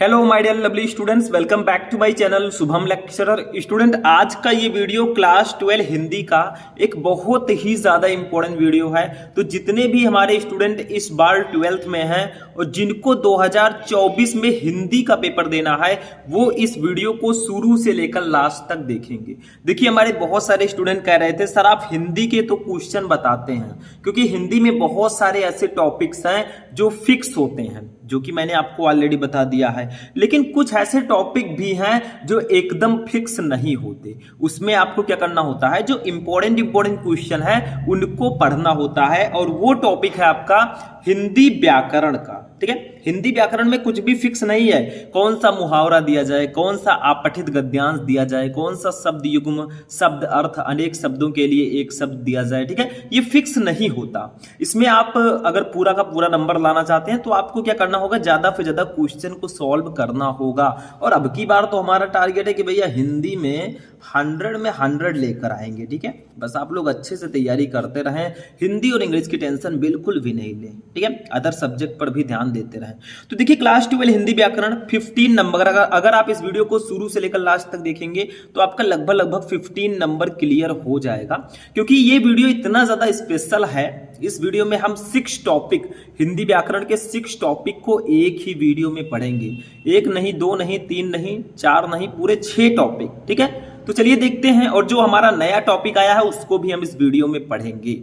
Hello my dear lovely students, welcome back to my channel Shubham lecturer. Student, आज का ये video class 12 Hindi का एक बहुत ही ज्यादा इंपॉर्टेंट वीडियो है। तो जितने भी हमारे स्टूडेंट इस बार 12th में हैं और जिनको 2024 में हिंदी का पेपर देना है, वो इस वीडियो को शुरू से लेकर लास्ट तक देखेंगे। देखिए, हमारे बहुत सारे स्टूडेंट कह रहे थे सर आप हिंदी के तो क्वेश्चन बताते हैं, क्योंकि हिंदी में बहुत सारे ऐसे टॉपिक्स हैं जो फिक्स होते हैं, जो कि मैंने आपको ऑलरेडी बता दिया है। लेकिन कुछ ऐसे टॉपिक भी हैं जो एकदम फिक्स नहीं होते। उसमें आपको क्या करना होता है, जो इंपॉर्टेंट क्वेश्चन है उनको पढ़ना होता है। और वो टॉपिक है आपका हिंदी व्याकरण का। ठीक है, हिंदी व्याकरण में कुछ भी फिक्स नहीं है। कौन सा मुहावरा दिया जाए, कौन सा अपठित गद्यांश दिया जाए, कौन सा शब्द युग्म, शब्द अर्थ, अनेक शब्दों के लिए एक शब्द दिया जाए। ठीक है, ये फिक्स नहीं होता। इसमें आप अगर पूरा का पूरा नंबर लाना चाहते हैं तो आपको क्या करना होगा, ज्यादा से ज्यादा क्वेश्चन को सॉल्व करना होगा। और अब की बार तो हमारा टारगेट है कि भैया हिंदी में 100 में 100 लेकर आएंगे। ठीक है, बस आप लोग अच्छे से तैयारी करते रहें, हिंदी और इंग्लिश की टेंशन बिल्कुल भी नहीं लें। ठीक है, अदर सब्जेक्ट पर भी ध्यान देते रहें। तो देखिए, क्लास 12 हिंदी व्याकरण 15 नंबर, अगर आप इस वीडियो को शुरू से लेकर लास्ट तक देखेंगे तो आपका लगभग 15 नंबर क्लियर हो जाएगा। क्योंकि ये वीडियो इतना ज्यादा स्पेशल है, इस वीडियो में हम 6 टॉपिक, हिंदी व्याकरण के 6 टॉपिक को एक ही वीडियो में पढ़ेंगे। एक नहीं, दो नहीं, 3 नहीं, 4 नहीं, पूरे 6 टॉपिक। ठीक है, तो चलिए देखते हैं। और जो हमारा नया टॉपिक आया है उसको भी हम इस वीडियो में पढ़ेंगे।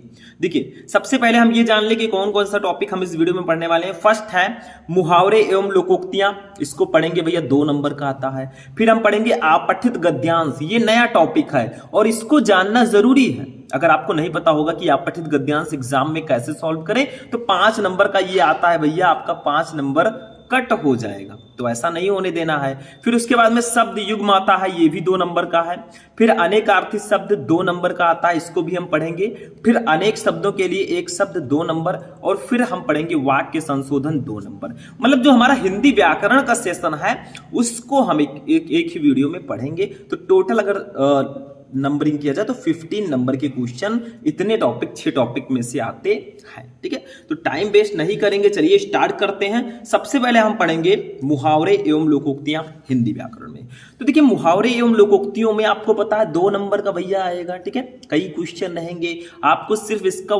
देखिए, सबसे पहले हम ये जान ले कि कौन कौन सा टॉपिक हम इस वीडियो में पढ़ने वाले हैं। फर्स्ट है मुहावरे एवं लोकोक्तियां, इसको पढ़ेंगे भैया, 2 नंबर का आता है। फिर हम पढ़ेंगे अपठित गद्यांश, ये नया टॉपिक है और इसको जानना जरूरी है। अगर आपको नहीं पता होगा कि अपठित गद्यांश एग्जाम में कैसे सॉल्व करें तो 5 नंबर का ये आता है भैया, आपका 5 नंबर कट हो जाएगा, तो ऐसा नहीं होने देना है। फिर उसके बाद में शब्द युग्म आता है, ये भी 2 नंबर का है। फिर अनेकार्थी शब्द 2 नंबर का आता है, इसको भी हम पढ़ेंगे। फिर अनेक शब्दों के लिए एक शब्द 2 नंबर। और फिर हम पढ़ेंगे वाक्य संशोधन 2 नंबर। मतलब जो हमारा हिंदी व्याकरण का सेशन है उसको हम एक ही वीडियो में पढ़ेंगे। तो टोटल अगर नंबरिंग किया जाए तो 15 नंबर के क्वेश्चन इतने टॉपिक, 6 टॉपिक में से आते हैं। ठीक है, तो टाइम वेस्ट नहीं करेंगे, चलिए स्टार्ट करते हैं। सबसे पहले हम पढ़ेंगे मुहावरे एवं लोकोक्तियां हिंदी व्याकरण में। तो देखिए, मुहावरे एवं लोकोक्तियों में आपको पता है 2 नंबर का भैया आएगा। ठीक है, कई क्वेश्चन रहेंगे, आपको सिर्फ इसका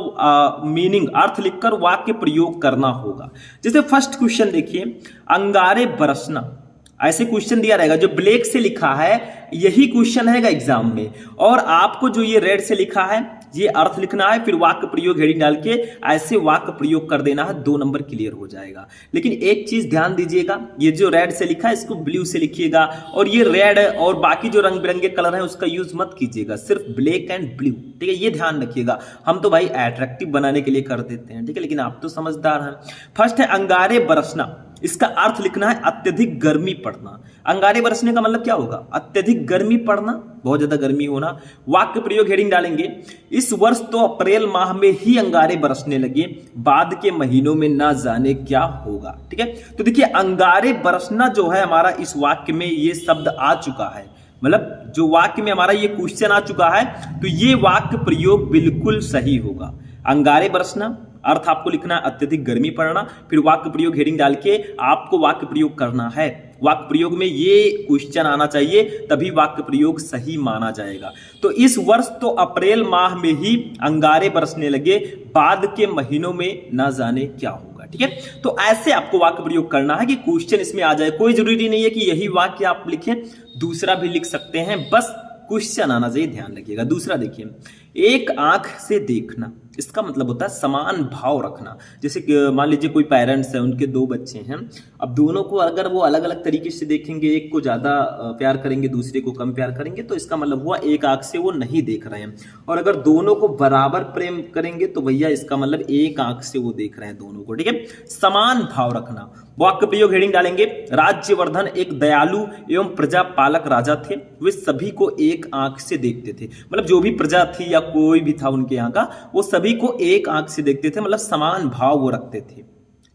मीनिंग, अर्थ लिखकर वाक्य प्रयोग करना होगा। जैसे फर्स्ट क्वेश्चन देखिए, अंगारे बरसना, ऐसे क्वेश्चन दिया रहेगा। जो ब्लैक से लिखा है यही क्वेश्चन है एग्जाम में, और आपको जो ये रेड से लिखा है ये अर्थ लिखना है। फिर वाक्य प्रयोग हेडिंग डाल के ऐसे वाक्य प्रयोग कर देना है, 2 नंबर क्लियर हो जाएगा। लेकिन एक चीज ध्यान दीजिएगा, ये जो रेड से लिखा है इसको ब्लू से लिखिएगा, और ये रेड और बाकी जो रंग बिरंगे कलर है उसका यूज मत कीजिएगा, सिर्फ ब्लैक एंड ब्लू। ठीक है, ये ध्यान रखिएगा। हम तो भाई अट्रैक्टिव बनाने के लिए कर देते हैं, ठीक है, लेकिन आप तो समझदार हैं। फर्स्ट है अंगारे बरसना, इसका अर्थ लिखना है अत्यधिक गर्मी पड़ना। अंगारे बरसने का मतलब क्या होगा, अत्यधिक गर्मी पड़ना, बहुत ज्यादा गर्मी होना। वाक्य प्रयोग हेडिंग डालेंगे, इस वर्ष तो अप्रैल माह में ही अंगारे बरसने लगे, बाद के महीनों में ना जाने क्या होगा। ठीक है, तो देखिए अंगारे बरसना जो है हमारा इस वाक्य में ये शब्द आ चुका है, मतलब जो वाक्य में हमारा ये क्वेश्चन आ चुका है, तो ये वाक्य प्रयोग बिल्कुल सही होगा। अंगारे बरसना, अर्थ आपको लिखना है अत्यधिक गर्मी पड़ना। फिर वाक्य प्रयोग हेडिंग डाल के आपको वाक्य प्रयोग करना है। वाक्य प्रयोग में ये क्वेश्चन आना चाहिए, तभी वाक्य प्रयोग सही माना जाएगा। तो इस वर्ष तो अप्रैल माह में ही अंगारे बरसने लगे, बाद के महीनों में ना जाने क्या होगा। ठीक है, तो ऐसे आपको वाक्य प्रयोग करना है कि क्वेश्चन इसमें आ जाए। कोई जरूरी नहीं है कि यही वाक्य आप लिखें, दूसरा भी लिख सकते हैं, बस क्वेश्चन आना चाहिए, ध्यान रखिएगा। दूसरा देखिए, एक आंख से देखना, इसका मतलब होता है समान भाव रखना। जैसे मान लीजिए कोई पेरेंट्स है, उनके 2 बच्चे हैं, अब दोनों को अगर वो अलग अलग तरीके से देखेंगे, एक को ज्यादा प्यार करेंगे, दूसरे को कम प्यार करेंगे, तो इसका मतलब हुआ एक आंख से वो नहीं देख रहे हैं। और अगर दोनों को बराबर प्रेम करेंगे तो भैया इसका मतलब एक आंख से वो देख रहे हैं दोनों को। ठीक है, समान भाव रखना। वाक्य प्रयोग हेडिंग डालेंगे, राज्यवर्धन एक दयालु एवं प्रजा पालक राजा थे, वे सभी को एक आंख से देखते थे। मतलब जो भी प्रजा थी या कोई भी था उनके यहाँ का, वो सभी को एक आंख से देखते थे, मतलब समान भाव वो रखते थे,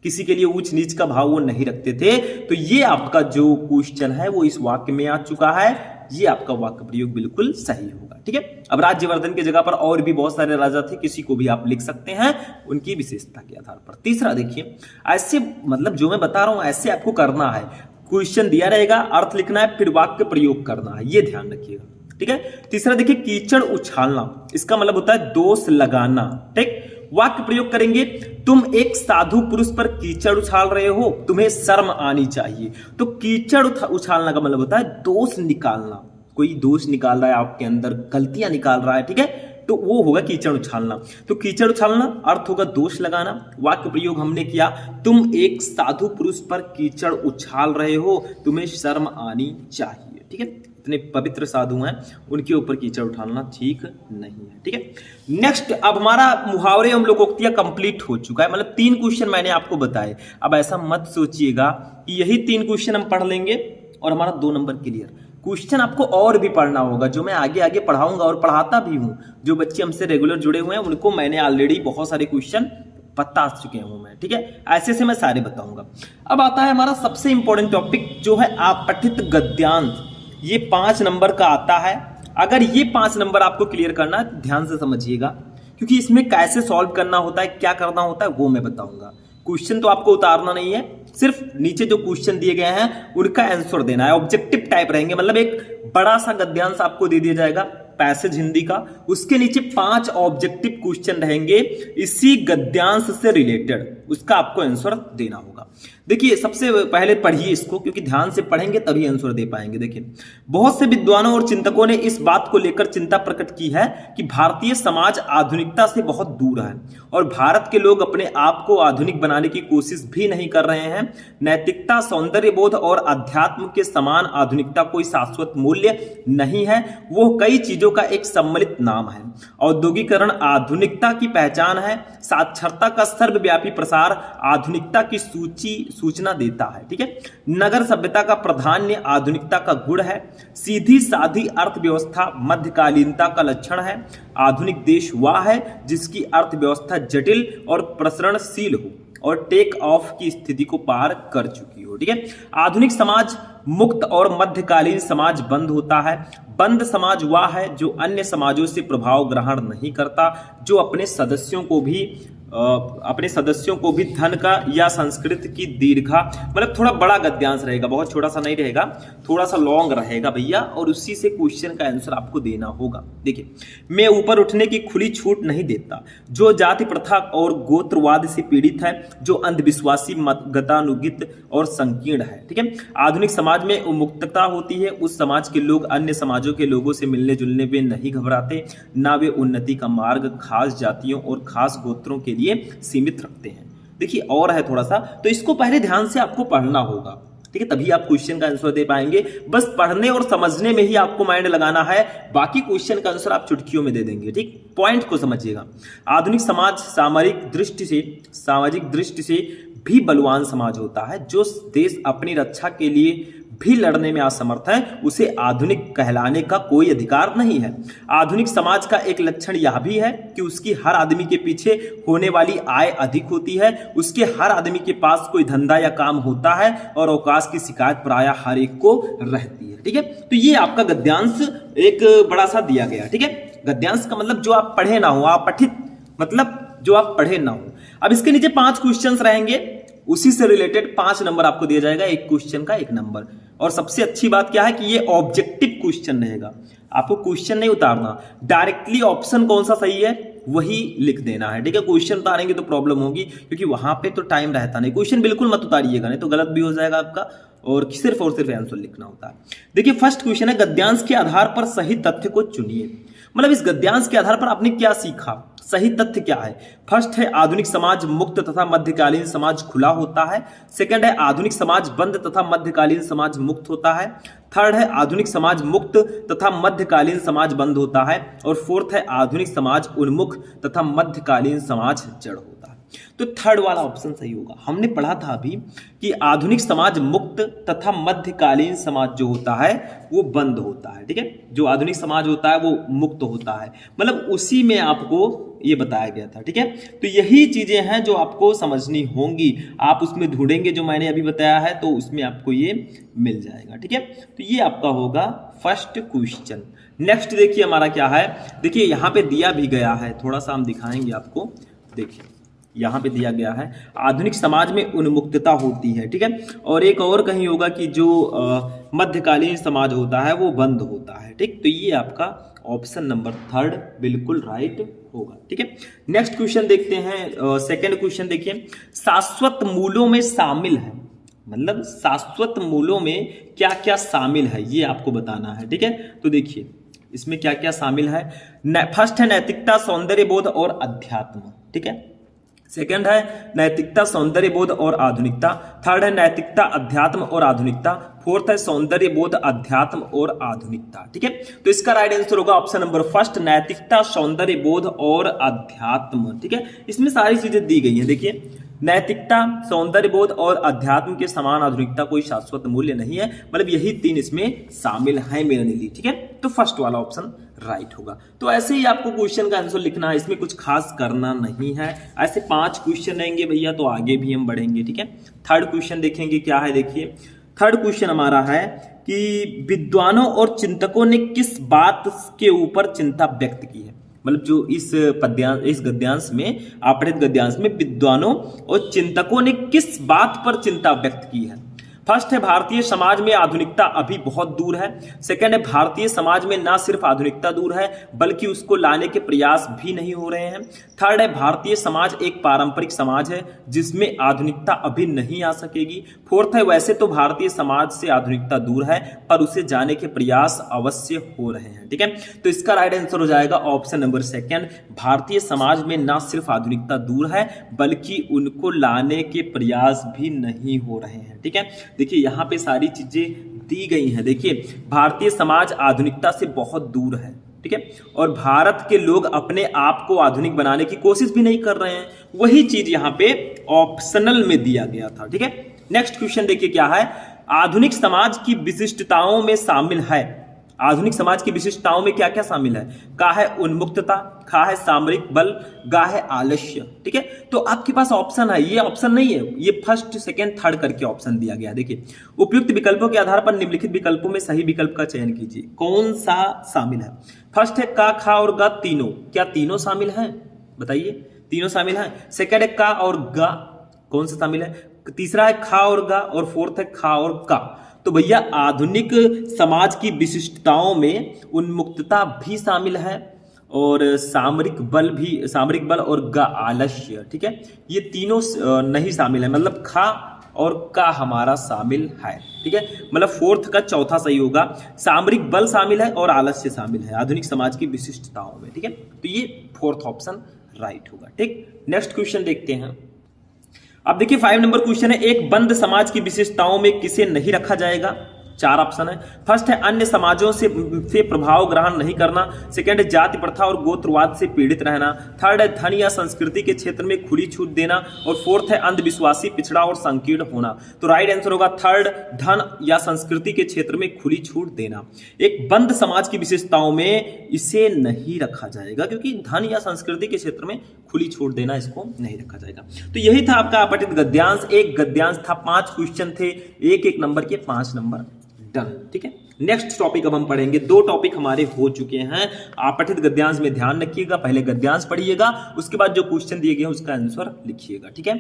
किसी के लिए ऊंच नीच का भाव वो नहीं रखते थे। तो ये आपका जो क्वेश्चन है वो इस वाक्य में आ चुका है, ये आपका वाक्य प्रयोग बिल्कुल सही होगा। ठीक है, अब राज्यवर्धन की जगह पर और भी बहुत सारे राजा थे, किसी को भी आप लिख सकते हैं उनकी विशेषता के आधार पर। तीसरा देखिए, ऐसे मतलब जो मैं बता रहा हूं ऐसे आपको करना है। क्वेश्चन दिया रहेगा, अर्थ लिखना है, फिर वाक्य प्रयोग करना है, ये ध्यान रखिएगा। ठीक है। तीसरा देखिए कीचड़ उछालना, इसका मतलब होता है दोष लगाना। ठीक। वाक्य प्रयोग करेंगे, तुम एक साधु पुरुष पर कीचड़ उछाल रहे हो, तुम्हें शर्म आनी चाहिए। तो कीचड़ उछालना का मतलब होता है दोष निकालना, कोई दोष निकाल रहा है आपके अंदर, गलतियां निकाल रहा है। ठीक है, तो वो होगा कीचड़ उछालना। तो कीचड़ उछालना अर्थ होगा दोष लगाना। वाक्य प्रयोग हमने किया, तुम एक साधु पुरुष पर कीचड़ उछाल रहे हो, तुम्हें शर्म आनी चाहिए। ठीक है, इतने पवित्र साधु हैं, उनके ऊपर कीचड़ उठाना ठीक नहीं है। ठीक है। नेक्स्ट, अब हमारा मुहावरे एवं लोकोक्तियां कंप्लीट हो चुका है, मतलब 3 क्वेश्चन मैंने आपको बताए। अब ऐसा मत सोचिएगा कि यही 3 क्वेश्चन हम पढ़ लेंगे और हमारा 2 नंबर क्लियर। क्वेश्चन आपको और भी पढ़ना होगा, जो मैं आगे आगे पढ़ाऊंगा और पढ़ाता भी हूं। जो बच्चे हमसे रेगुलर जुड़े हुए हैं उनको मैंने ऑलरेडी बहुत सारे क्वेश्चन बता चुके हूं मैं। ठीक है, ऐसे से मैं सारे बताऊंगा। अब आता है हमारा सबसे इंपॉर्टेंट टॉपिक, जो है आपठित गद्यांश। ये 5 नंबर का आता है। अगर ये 5 नंबर आपको क्लियर करना है, ध्यान से समझिएगा, क्योंकि इसमें कैसे सॉल्व करना होता है, क्या करना होता है, वो मैं बताऊंगा। क्वेश्चन तो आपको उतारना नहीं है, सिर्फ नीचे जो क्वेश्चन दिए गए हैं उनका आंसर देना है। ऑब्जेक्टिव टाइप रहेंगे, मतलब एक बड़ा सा गद्यांश आपको दे दिया जाएगा पैसेज हिंदी का, उसके नीचे 5 ऑब्जेक्टिव क्वेश्चन रहेंगे इसी गद्यांश से रिलेटेड, उसका आपको आंसर देना होगा। देखिए, सबसे पहले पढ़िए इसको, क्योंकि ध्यान से पढ़ेंगे तभी आंसर दे पाएंगे। देखिए, बहुत से विद्वानों और चिंतकों ने इस बात को लेकर चिंता प्रकट की है कि भारतीय समाज आधुनिकता से बहुत दूर है और भारत के लोग अपने आप को आधुनिक बनाने की कोशिश भी नहीं कर रहे हैं। नैतिकता, सौंदर्य बोध और अध्यात्म के समान आधुनिकता कोई शाश्वत मूल्य नहीं है, वो कई चीजों का एक सम्मिलित नाम है। औद्योगिकरण आधुनिकता की पहचान है, साक्षरता का सर्वव्यापी प्रसार आधुनिकता की सूचना देता है। ठीक है, नगर सभ्यता का प्राधान्य आधुनिकता का गुण है, सीधी साधी अर्थव्यवस्था मध्यकालीनता का लक्षण है। आधुनिक देश वह है जिसकी अर्थव्यवस्था जटिल और प्रसरणशील हो और टेक ऑफ की स्थिति को पार कर चुकी हो। ठीक है, आधुनिक समाज मुक्त और मध्यकालीन समाज बंद होता है। बंद समाज वह है जो अन्य समाजों से प्रभाव ग्रहण नहीं करता, जो अपने सदस्यों को भी धन का या संस्कृति की दीर्घा, मतलब थोड़ा बड़ा गद्यांश रहेगा, बहुत छोटा सा नहीं रहेगा, थोड़ा सा लॉन्ग रहेगा भैया, और उसी से क्वेश्चन का आंसर आपको देना होगा। देखिए, मैं ऊपर उठने की खुली छूट नहीं देता, जो जाति प्रथा और गोत्रवाद से पीड़ित है, जो अंधविश्वासी गतानुगत और संकीर्ण है। ठीक है, आधुनिक समाज में उन्मुक्तता होती है, उस समाज के लोग अन्य समाजों के लोगों से मिलने जुलने में नहीं घबराते, ना वे उन्नति का मार्ग खास जातियों और खास गोत्रों के लिए सीमित रखते हैं। देखिए, और है थोड़ा सा, तो इसको पहले ध्यान से आपको पढ़ना होगा। ठीक है, तभी आप क्वेश्चन का आंसर दे पाएंगे। बस पढ़ने और समझने में ही आपको माइंड लगाना है, बाकी क्वेश्चन का आंसर आप चुटकियों में दे देंगे। ठीक, पॉइंट को समझिएगा। आधुनिक समाज सामाजिक दृष्टि से भी बलवान समाज होता है। जो देश अपनी रक्षा के लिए भी लड़ने में असमर्थ है, उसे आधुनिक कहलाने का कोई अधिकार नहीं है। आधुनिक समाज का एक लक्षण यह भी है कि उसकी हर आदमी के पीछे होने वाली आय अधिक होती है, उसके हर आदमी के पास कोई धंधा या काम होता है और अवकाश की शिकायत प्रायः हर एक को रहती है। ठीक है, तो ये आपका गद्यांश एक बड़ा सा दिया गया। ठीक है, गद्यांश का मतलब जो आप पढ़े ना हो, आप पठित मतलब जो आप पढ़े ना हो। अब इसके नीचे 5 क्वेश्चंस रहेंगे, उसी से रिलेटेड 5 नंबर आपको दिया जाएगा, एक क्वेश्चन का 1 नंबर। और सबसे अच्छी बात क्या है कि ये ऑब्जेक्टिव क्वेश्चन रहेगा, आपको क्वेश्चन नहीं उतारना, डायरेक्टली ऑप्शन कौन सा सही है वही लिख देना है। ठीक है, क्वेश्चन उतारेंगे तो प्रॉब्लम होगी, क्योंकि वहां पे तो टाइम रहता नहीं। क्वेश्चन बिल्कुल मत उतारिएगा, नहीं तो गलत भी हो जाएगा आपका, और सिर्फ आंसर लिखना होता है। देखिए, फर्स्ट क्वेश्चन है, गद्यांश के आधार पर सही तथ्य को चुनिए। मतलब इस गद्यांश के आधार पर आपने क्या सीखा, सही तथ्य क्या है। फर्स्ट है, आधुनिक समाज मुक्त तथा मध्यकालीन समाज खुला होता है। सेकंड है, आधुनिक समाज बंद तथा मध्यकालीन समाज मुक्त होता है। थर्ड है, आधुनिक समाज मुक्त तथा मध्यकालीन समाज बंद होता है। और फोर्थ है, आधुनिक समाज उन्मुख तथा मध्यकालीन समाज जड़ होता है। तो थर्ड वाला ऑप्शन सही होगा। हमने पढ़ा था अभी कि आधुनिक समाज मुक्त तथा मध्यकालीन समाज जो होता है वो बंद होता है। ठीक है, जो आधुनिक समाज होता है वो मुक्त होता है, मतलब उसी में आपको ये बताया गया था। ठीक है, तो यही चीजें हैं जो आपको समझनी होंगी। आप उसमें ढूंढेंगे जो मैंने अभी बताया है, तो उसमें आपको ये मिल जाएगा। ठीक है, तो ये आपका होगा फर्स्ट क्वेश्चन। नेक्स्ट देखिए हमारा क्या है। देखिए, यहाँ पे दिया भी गया है, थोड़ा सा हम दिखाएंगे आपको। देखिए, यहाँ पे दिया गया है आधुनिक समाज में उन्मुक्तता होती है, ठीक है। और एक और कहीं होगा कि जो मध्यकालीन समाज होता है वो बंद होता है, ठीक। तो ये आपका ऑप्शन नंबर 3 बिल्कुल राइट होगा, ठीक है। नेक्स्ट क्वेश्चन देखते हैं। सेकंड क्वेश्चन देखिए, शाश्वत मूल्यों में शामिल है, मतलब शाश्वत मूल्यों में क्या क्या शामिल है ये आपको बताना है, ठीक है। तो देखिए इसमें क्या क्या शामिल है। फर्स्ट है नैतिकता, सौंदर्य बोध और अध्यात्म, ठीक है। सेकंड है नैतिकता, सौंदर्य बोध और आधुनिकता। थर्ड है नैतिकता, अध्यात्म और आधुनिकता। फोर्थ है सौंदर्य बोध, अध्यात्म और आधुनिकता, ठीक है। तो इसका राइट आंसर होगा ऑप्शन नंबर फर्स्ट, नैतिकता, सौंदर्य बोध और अध्यात्म, ठीक है। इसमें सारी चीजें दी गई हैं, देखिए नैतिकता, सौंदर्य बोध और अध्यात्म के समान आधुनिकता कोई शाश्वत मूल्य नहीं है, मतलब यही 3 इसमें शामिल है मेरे लिए, ठीक है। तो फर्स्ट वाला ऑप्शन राइट होगा। तो ऐसे ही आपको क्वेश्चन का आंसर लिखना है, इसमें कुछ खास करना नहीं है। ऐसे 5 क्वेश्चन रहेंगे भैया, तो आगे भी हम बढ़ेंगे, ठीक है। थर्ड क्वेश्चन देखेंगे क्या है। देखिए थर्ड क्वेश्चन हमारा है कि विद्वानों और चिंतकों ने किस बात के ऊपर चिंता व्यक्त की है, मतलब जो इस गद्यांश में, आपठित गद्यांश में विद्वानों और चिंतकों ने किस बात पर चिंता व्यक्त की है। फर्स्ट है भारतीय समाज में आधुनिकता अभी बहुत दूर है। सेकंड है भारतीय समाज में ना सिर्फ आधुनिकता दूर है बल्कि उसको लाने के प्रयास भी नहीं हो रहे हैं। थर्ड है भारतीय समाज एक पारंपरिक समाज है जिसमें आधुनिकता अभी नहीं आ सकेगी। फोर्थ है वैसे तो भारतीय समाज से आधुनिकता दूर है पर उसे जाने के प्रयास अवश्य हो रहे हैं, ठीक है। तो इसका राइट आंसर हो जाएगा option number second, Bharatiya Samaj में ना सिर्फ आधुनिकता दूर है बल्कि उनको लाने के प्रयास भी नहीं हो रहे हैं, ठीक है। देखिए यहाँ पे सारी चीजें दी गई हैं। देखिए भारतीय समाज आधुनिकता से बहुत दूर है, ठीक है, और भारत के लोग अपने आप को आधुनिक बनाने की कोशिश भी नहीं कर रहे हैं, वही चीज यहाँ पे ऑप्शनल में दिया गया था, ठीक है। नेक्स्ट क्वेश्चन देखिए क्या है, आधुनिक समाज की विशिष्टताओं में शामिल है, आधुनिक समाज की विशिष्टताओं में क्या क्या शामिल है। का है उन्मुक्तता, खा है सामरिक बल, गा है आलस्य, ठीक है। तो आपके पास ऑप्शन है, ये ऑप्शन नहीं है, ये फर्स्ट सेकंड थर्ड करके ऑप्शन दिया गया। देखिए उपयुक्त विकल्पों के आधार पर निम्नलिखित विकल्पों में सही विकल्प का चयन कीजिए, कौन सा शामिल है। फर्स्ट है का, खा और गा तीनों, क्या तीनों शामिल है, बताइए तीनों शामिल है। सेकंड है का और गा, कौन सा शामिल है। तीसरा है खा और गा, और फोर्थ है खा और का। तो भैया आधुनिक समाज की विशिष्टताओं में उन्मुक्तता भी शामिल है और सामरिक बल और ग आलस्य, ठीक है, ये तीनों नहीं शामिल है, मतलब खा और का हमारा शामिल है, ठीक है। मतलब फोर्थ का चौथा सही होगा, सामरिक बल शामिल है और आलस्य शामिल है आधुनिक समाज की विशिष्टताओं में, ठीक है। तो ये फोर्थ ऑप्शन राइट होगा, ठीक। नेक्स्ट क्वेश्चन देखते हैं। अब देखिए 5 नंबर क्वेश्चन है, एक बंद समाज की विशेषताओं में किसे नहीं रखा जाएगा। 4 ऑप्शन है। फर्स्ट है अन्य समाजों से प्रभाव ग्रहण नहीं करना। सेकंड है जाति प्रथा और गोत्रवाद से पीड़ित रहना। थर्ड है धन या संस्कृति के क्षेत्र में खुली छूट देना। और फोर्थ है अंधविश्वासी, पिछड़ा और संकीर्ण होना। तो राइट आंसर होगा थर्ड, धन या संस्कृति के क्षेत्र में खुली छूट देना। एक बंद समाज की विशेषताओं में इसे नहीं रखा जाएगा क्योंकि धन या संस्कृति के क्षेत्र में खुली छूट देना, इसको नहीं रखा जाएगा। तो यही था आपका अपठित गद्यांश। एक गद्यांश था, 5 क्वेश्चन थे, एक नंबर के 5 नंबर डन, ठीक है। नेक्स्ट टॉपिक अब हम पढ़ेंगे। 2 टॉपिक हमारे हो चुके हैं अपठित गद्यांश में, ध्यान रखिएगा, पहले गद्यांश पढ़िएगा, उसके बाद जो क्वेश्चन दिए गए उसका आंसर लिखिएगा, ठीक है।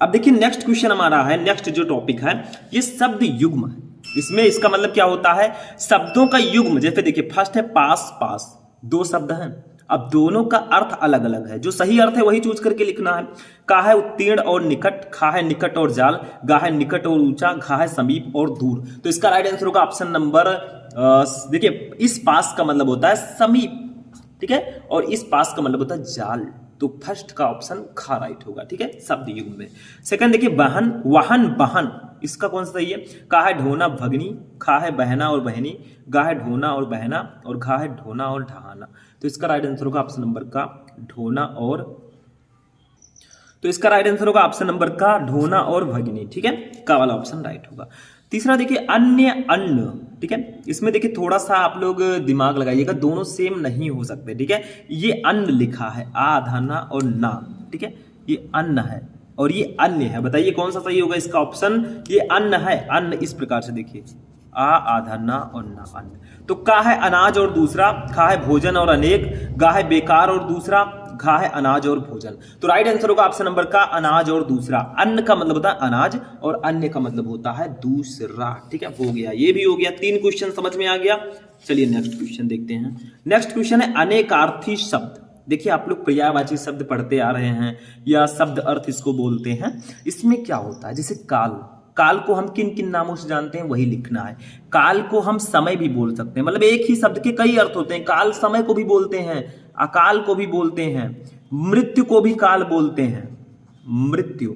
अब देखिए नेक्स्ट क्वेश्चन हमारा है, नेक्स्ट जो टॉपिक है ये शब्द युग्म है। इसमें इसका मतलब क्या होता है, शब्दों का युग्म। जैसे देखिए फर्स्ट है पास, पास 2 शब्द हैं, अब दोनों का अर्थ अलग अलग है, जो सही अर्थ है वही चूज करके लिखना है। का है उत्तीर्ण और निकट, खा है निकट और जाल, गा है निकट और ऊंचा, घा है समीप और दूर। तो इसका राइट आंसर होगा ऑप्शन नंबर देखिए इस पास का मतलब होता है समीप, ठीक है, और इस पास का मतलब होता है जाल। तो फर्स्ट का ऑप्शन खा राइट होगा, ठीक है, शब्द युग्म में। सेकंड देखिए वाहन, वाहन बहन, इसका कौन सा सही है। का है ढोना भगनी, खा है बहना और बहनी, गा है ढोना और बहना, और घा है ढोना और ढहाना। तो इसका राइट आंसर होगा ऑप्शन नंबर का ढोना और, तो इसका राइट आंसर होगा ऑप्शन नंबर का ढोना और भगनी, ठीक है, का वाला ऑप्शन राइट होगा। तीसरा देखिए अन्य अन्न, ठीक है, इसमें देखिए थोड़ा सा आप लोग दिमाग लगाइएगा, दोनों सेम नहीं हो सकते, ठीक है। ये अन्न लिखा है, आ धाना और ना, ठीक है, ये अन्न है और ये अन्य है, बताइए कौन सा सही होगा इसका ऑप्शन। ये अन्न है, अन्न इस प्रकार से देखिए, आ आधा ना और ना अन्न। तो का है अनाज और दूसरा, खा है भोजन और अनेक, गा है बेकार और दूसरा, घा है अनाज और भोजन। तो राइट आंसर होगा ऑप्शन नंबर का अनाज और दूसरा। अन्न का मतलब होता है अनाज और अन्य का मतलब होता है दूसरा। ठीक है, हो गया, ये भी हो गया। 3 क्वेश्चन समझ में आ गया। चलिए नेक्स्ट क्वेश्चन देखते हैं। नेक्स्ट क्वेश्चन है अनेकार्थी शब्द। देखिए आप लोग पर्यायवाची शब्द पढ़ते आ रहे हैं या शब्द अर्थ इसको बोलते हैं। इसमें क्या होता है, जैसे काल, काल को हम किन किन नामों से जानते हैं वही लिखना है। काल को हम समय भी बोल सकते हैं, मतलब एक ही शब्द के कई अर्थ होते हैं। काल समय को भी बोलते हैं, अकाल को भी बोलते हैं, मृत्यु को भी काल बोलते हैं, मृत्यु,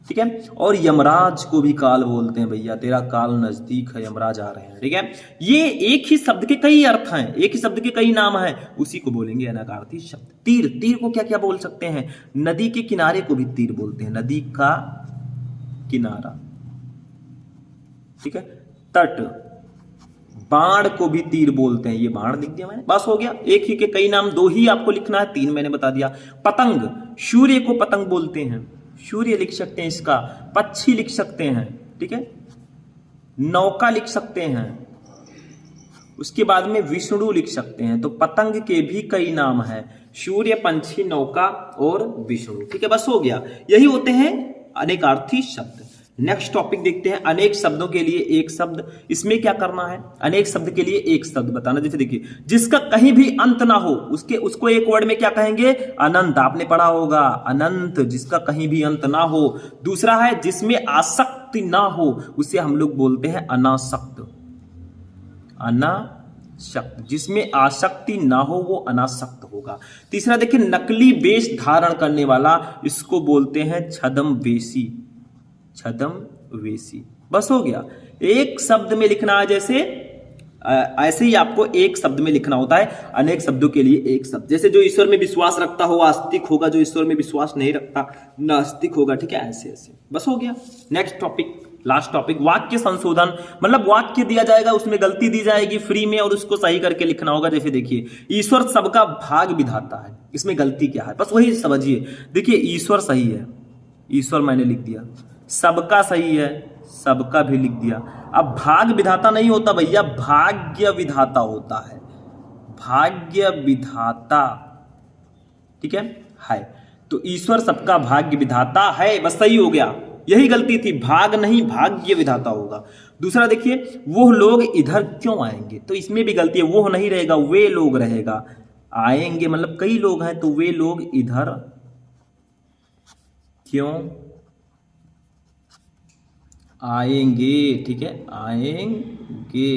ठीक है। और यमराज को भी काल बोलते हैं, भैया तेरा काल नजदीक है, यमराज आ रहे हैं, ठीक है। ये एक ही शब्द के कई अर्थ हैं, एक ही शब्द के कई नाम हैं, उसी को बोलेंगे अनेकार्थी शब्द। तीर, तीर को क्या क्या बोल सकते हैं, नदी के किनारे को भी तीर बोलते हैं, नदी का किनारा, ठीक है। तट, बाण को भी तीर बोलते हैं, ये बाण लिख दिया मैंने, बस हो गया। एक ही के कई नाम, 2 ही आपको लिखना है, 3 मैंने बता दिया। पतंग, सूर्य को पतंग बोलते हैं, सूर्य लिख सकते हैं इसका। पक्षी लिख सकते हैं, ठीक है। नौका लिख सकते हैं, उसके बाद में विष्णु लिख सकते हैं। तो पतंग के भी कई नाम है, सूर्य, पंछी, नौका और विष्णु, ठीक है, बस हो गया। यही होते हैं अनेकार्थी शब्द। नेक्स्ट टॉपिक देखते हैं, अनेक शब्दों के लिए एक शब्द। इसमें क्या करना है, अनेक शब्द के लिए एक शब्द बताना। जैसे देखिए, जिसका कहीं भी अंत ना हो, उसको एक वर्ड में क्या कहेंगे, अनंत। आपने पढ़ा होगा अनंत, जिसका कहीं भी अंत ना हो। दूसरा है जिसमें आसक्ति ना हो, उसे हम लोग बोलते हैं अनासक्त, अनासक्त, जिसमें आसक्ति ना हो वो अनासक्त होगा। तीसरा देखिए, नकली वेश धारण करने वाला, इसको बोलते हैं छद्मवेशी, छद्मवेशी, बस हो गया। एक शब्द में लिखना है, जैसे ऐसे ही आपको एक शब्द में लिखना होता है, अनेक शब्दों के लिए एक शब्द। जैसे जो ईश्वर में विश्वास रखता हो आस्तिक होगा, जो ईश्वर में विश्वास नहीं रखता नास्तिक होगा, ठीक है, ऐसे ऐसे, बस हो गया। नेक्स्ट टॉपिक, लास्ट टॉपिक, वाक्य संशोधन। मतलब वाक्य दिया जाएगा, उसमें गलती दी जाएगी फ्री में और उसको सही करके लिखना होगा। जैसे देखिए, ईश्वर सबका भाग विधाता है, इसमें गलती क्या है, बस वही समझिए। देखिए ईश्वर सही है, ईश्वर मैंने लिख दिया, सबका सही है, सबका भी लिख दिया। अब भाग विधाता नहीं होता भैया, भाग्य विधाता होता है, भाग्य विधाता, ठीक है। तो ईश्वर सबका भाग्य विधाता है, बस सही हो गया। यही गलती थी, भाग नहीं भाग्य विधाता होगा। दूसरा देखिए, वो लोग इधर क्यों आएंगे, तो इसमें भी गलती है, वो नहीं रहेगा, वे लोग रहेगा। आएंगे मतलब कई लोग हैं, तो वे लोग इधर क्यों आएंगे, ठीक है, आएंगे,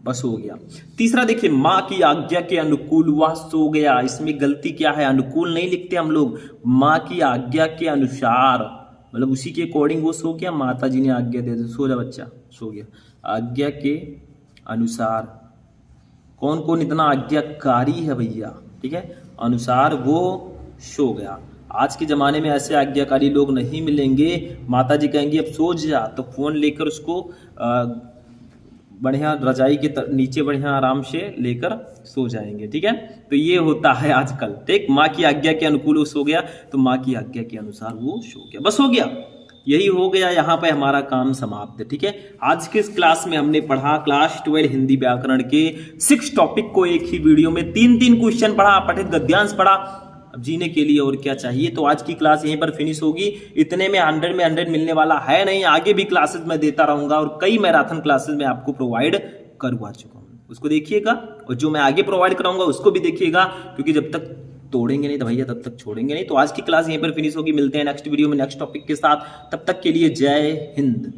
बस हो गया। तीसरा देखिए, मां की आज्ञा के अनुकूल वह सो गया। इसमें गलती क्या है, अनुकूल नहीं लिखते हम लोग, मां की आज्ञा के अनुसार, मतलब उसी के अकॉर्डिंग वो सो गया, माता जी ने आज्ञा दे दी, सो जा बच्चा, सो गया। आज्ञा के अनुसार, कौन कौन इतना आज्ञाकारी है भैया, ठीक है, अनुसार वो सो गया। आज के ज़माने में ऐसे आज्ञाकारी लोग नहीं मिलेंगे। माता जी कहेंगी अब सो जा, तो फ़ोन लेकर उसको बढ़िया रजाई के नीचे बढ़िया आराम से लेकर सो जाएंगे, ठीक है। तो ये होता है आजकल, ठीक। माँ की आज्ञा के अनुकूल वो सो गया, तो माँ की आज्ञा के अनुसार वो सो गया, बस हो गया। यही हो गया, यहाँ पे हमारा काम समाप्त, ठीक है। आज के इस क्लास में हमने पढ़ा क्लास 12 हिंदी व्याकरण के 6 टॉपिक को एक ही वीडियो में, 3-3 क्वेश्चन पढ़ा, पठित गद्यांश पढ़ा। अब जीने के लिए और क्या चाहिए। तो आज की क्लास यहीं पर फिनिश होगी। इतने में 100 में 100 मिलने वाला है नहीं, आगे भी क्लासेस मैं देता रहूंगा और कई मैराथन क्लासेस में आपको प्रोवाइड करवा चुका हूँ, उसको देखिएगा। और जो मैं आगे प्रोवाइड कराऊंगा उसको भी देखिएगा, क्योंकि जब तक तोड़ेंगे नहीं तो भैया तब तक छोड़ेंगे नहीं। तो आज की क्लास यहीं पर फिनिश होगी, मिलते हैं नेक्स्ट वीडियो में नेक्स्ट टॉपिक के साथ। तब तक के लिए जय हिंद।